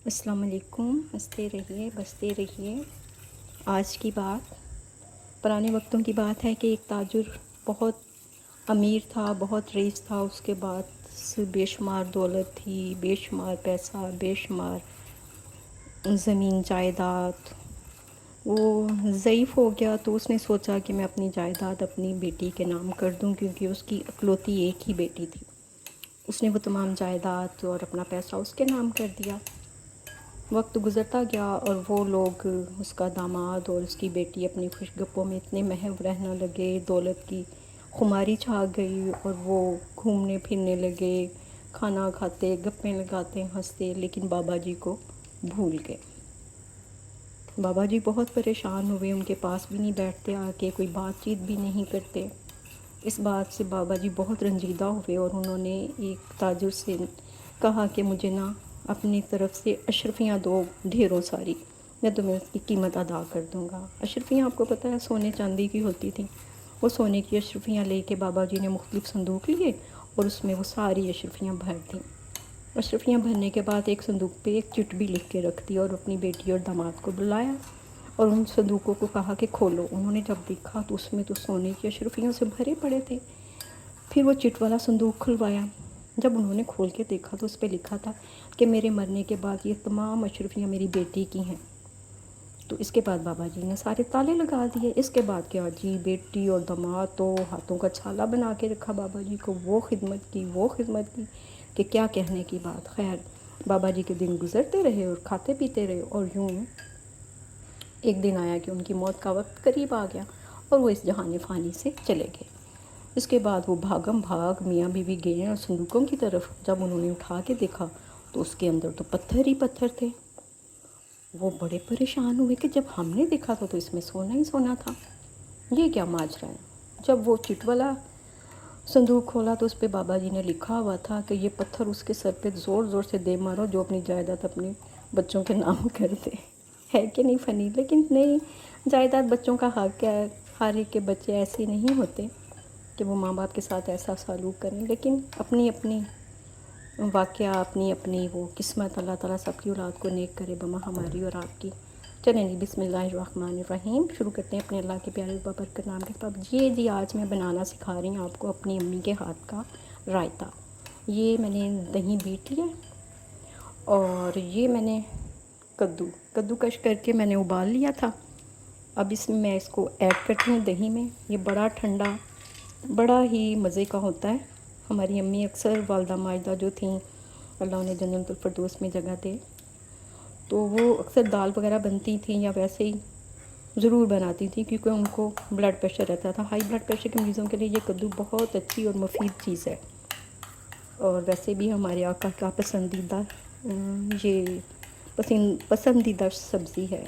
السلام علیکم، ہنستے رہیے بستے رہیے۔ آج کی بات پرانے وقتوں کی بات ہے کہ ایک تاجر بہت امیر تھا، بہت رئیس تھا۔ اس کے بعد بے شمار دولت تھی، بے شمار پیسہ، بے شمار زمین جائیداد۔ وہ ضعیف ہو گیا تو اس نے سوچا کہ میں اپنی جائیداد اپنی بیٹی کے نام کر دوں، کیونکہ اس کی اکلوتی ایک ہی بیٹی تھی۔ اس نے وہ تمام جائیداد اور اپنا پیسہ اس کے نام کر دیا۔ وقت گزرتا گیا اور وہ لوگ، اس کا داماد اور اس کی بیٹی، اپنی خوش گپوں میں اتنے محو رہنے لگے، دولت کی خماری چھا گئی اور وہ گھومنے پھرنے لگے، کھانا کھاتے، گپیں لگاتے، ہنستے، لیکن بابا جی کو بھول گئے۔ بابا جی بہت پریشان ہوئے، ان کے پاس بھی نہیں بیٹھتے، آ کے کوئی بات چیت بھی نہیں کرتے۔ اس بات سے بابا جی بہت رنجیدہ ہوئے اور انہوں نے ایک تاجر سے کہا کہ مجھے اپنی طرف سے اشرفیاں دو ڈھیروں ساری، میں تمہیں اس کی قیمت ادا کر دوں گا۔ اشرفیاں آپ کو پتہ ہے سونے چاندی کی ہوتی تھیں۔ وہ سونے کی اشرفیاں لے کے بابا جی نے مختلف صندوق لیے اور اس میں وہ ساری اشرفیاں بھر دیں۔ اشرفیاں بھرنے کے بعد ایک صندوق پہ ایک چٹ بھی لکھ کے رکھ دی اور اپنی بیٹی اور داماد کو بلایا اور ان صندوقوں کو کہا کہ کھولو۔ انہوں نے جب دیکھا تو اس میں تو سونے کی اشرفیوں سے بھرے پڑے تھے۔ پھر وہ چٹ والا صندوق کھلوایا۔ جب انہوں نے کھول کے دیکھا تو اس پہ لکھا تھا کہ میرے مرنے کے بعد یہ تمام اشرفیاں میری بیٹی کی ہیں۔ تو اس کے بعد بابا جی نے سارے تالے لگا دیے۔ اس کے بعد کیا جی، بیٹی اور داماد تو ہاتھوں کا چھالا بنا کے رکھا بابا جی کو، وہ خدمت کی کہ کیا کہنے کی بات۔ خیر، بابا جی کے دن گزرتے رہے اور کھاتے پیتے رہے، اور یوں ایک دن آیا کہ ان کی موت کا وقت قریب آ گیا اور وہ اس جہان فانی سے چلے گئے۔ اس کے بعد وہ بھاگم بھاگ میاں بیوی گئے اور صندوقوں کی طرف جب انہوں نے اٹھا کے دیکھا تو اس کے اندر تو پتھر ہی پتھر تھے۔ وہ بڑے پریشان ہوئے کہ جب ہم نے دیکھا تھا تو اس میں سونا ہی سونا تھا، یہ کیا ماجرا ہے۔ جب وہ چٹ والا صندوق کھولا تو اس پہ بابا جی نے لکھا ہوا تھا کہ یہ پتھر اس کے سر پہ زور زور سے دے مارو جو اپنی جائیداد اپنے بچوں کے نام کر دے۔ ہے کہ نہیں فنی؟ لیکن نہیں، جائیداد بچوں کا حق ہے۔ ہر ایک کے بچے ایسے نہیں ہوتے کہ وہ ماں باپ کے ساتھ ایسا سلوک کریں، لیکن اپنی اپنی واقعہ، اپنی اپنی وہ قسمت، اللہ تعالیٰ سب کی اولاد کو نیک کرے، بما ہماری اور آپ کی۔ چلیں جی، بسم اللہ الرحمن الرحیم، شروع کرتے ہیں اپنے اللہ کے پیارے بابرکت نام کے ساتھ۔ یہ جی آج میں بنانا سکھا رہی ہوں آپ کو اپنی امی کے ہاتھ کا رائتہ۔ یہ میں نے دہی بیٹ لیا اور یہ میں نے کدو کش کر کے میں نے ابال لیا تھا۔ اب میں اس کو ایڈ کرتی ہوں دہی میں۔ یہ بڑا ٹھنڈا، بڑا ہی مزے کا ہوتا ہے۔ ہماری امی اکثر، والدہ ماجدہ جو تھیں، اللہ انہیں جنت الفردوس میں جگہ دے، تو وہ اکثر دال وغیرہ بنتی تھیں یا ویسے ہی ضرور بناتی تھیں، کیونکہ ان کو بلڈ پریشر رہتا تھا۔ ہائی بلڈ پریشر کے مریضوں کے لیے یہ کدو بہت اچھی اور مفید چیز ہے، اور ویسے بھی ہمارے آقا کا پسندیدہ پسندیدہ سبزی ہے۔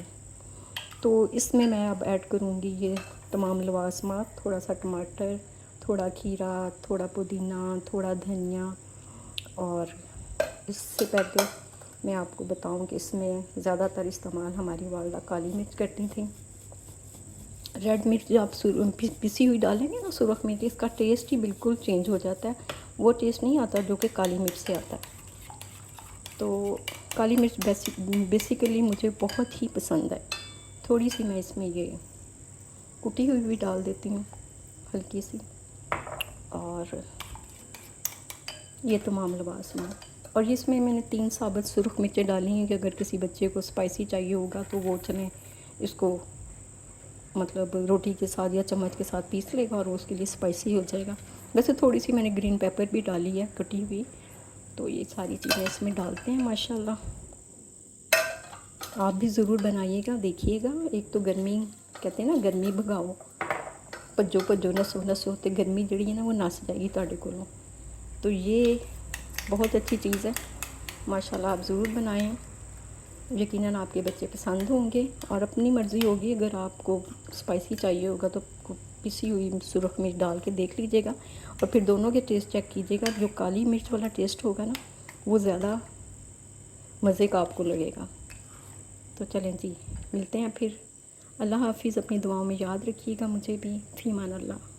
تو اس میں اب ایڈ کروں گی یہ تمام لوازمات، تھوڑا سا ٹماٹر، تھوڑا کھیرا، تھوڑا پودینہ، تھوڑا دھنیا، اور اس سے پہلے میں آپ کو بتاؤں کہ اس میں زیادہ تر استعمال ہماری والدہ کالی مرچ کرتی تھیں۔ ریڈ مرچ آپ پسی ہوئی ڈالیں گے نا، سرخ مرچ، اس کا ٹیسٹ ہی بالکل چینج ہو جاتا ہے، وہ ٹیسٹ نہیں آتا جو کہ کالی مرچ سے آتا ہے۔ تو کالی مرچ بیسیکلی مجھے بہت ہی پسند ہے۔ تھوڑی سی میں اس میں یہ کٹی ہوئی بھی ڈال دیتی ہوں، ہلکی سی، اور یہ تمام لوازمات۔ اور اس میں نے 3 ثابت سرخ مرچیں ڈالی ہیں کہ اگر کسی بچے کو اسپائسی چاہیے ہوگا تو وہ چلیں اس کو مطلب روٹی کے ساتھ یا چمچ کے ساتھ پیس لے گا اور اس کے لیے اسپائسی ہو جائے گا۔ ویسے تھوڑی سی میں نے گرین پیپر بھی ڈالی ہے کٹی ہوئی، تو یہ ساری چیزیں اس میں ڈالتے ہیں ماشاءاللہ۔ آپ بھی ضرور بنائیے گا، دیکھیے گا۔ ایک تو گرمی، کہتے ہیں نا گرمی بھگاؤ، پجو نسو نسو، تے گرمی جڑی ہے نا وہ نس جائے گی تہاڈے کولوں۔ تو یہ بہت اچھی چیز ہے ماشاءاللہ، آپ ضرور بنائیں، یقیناً آپ کے بچے پسند ہوں گے۔ اور اپنی مرضی ہوگی، اگر آپ کو اسپائسی چاہیے ہوگا تو پسی ہوئی سرخ مرچ ڈال کے دیکھ لیجیے گا، اور پھر دونوں کے ٹیسٹ چیک کیجیے گا۔ جو کالی مرچ والا ٹیسٹ ہوگا نا وہ زیادہ مزے کا آپ کو لگے گا۔ تو چلیں جی، ملتے ہیں پھر۔ اللہ حافظ، اپنی دعاؤں میں یاد رکھیے گا مجھے بھی۔ فی امان اللہ۔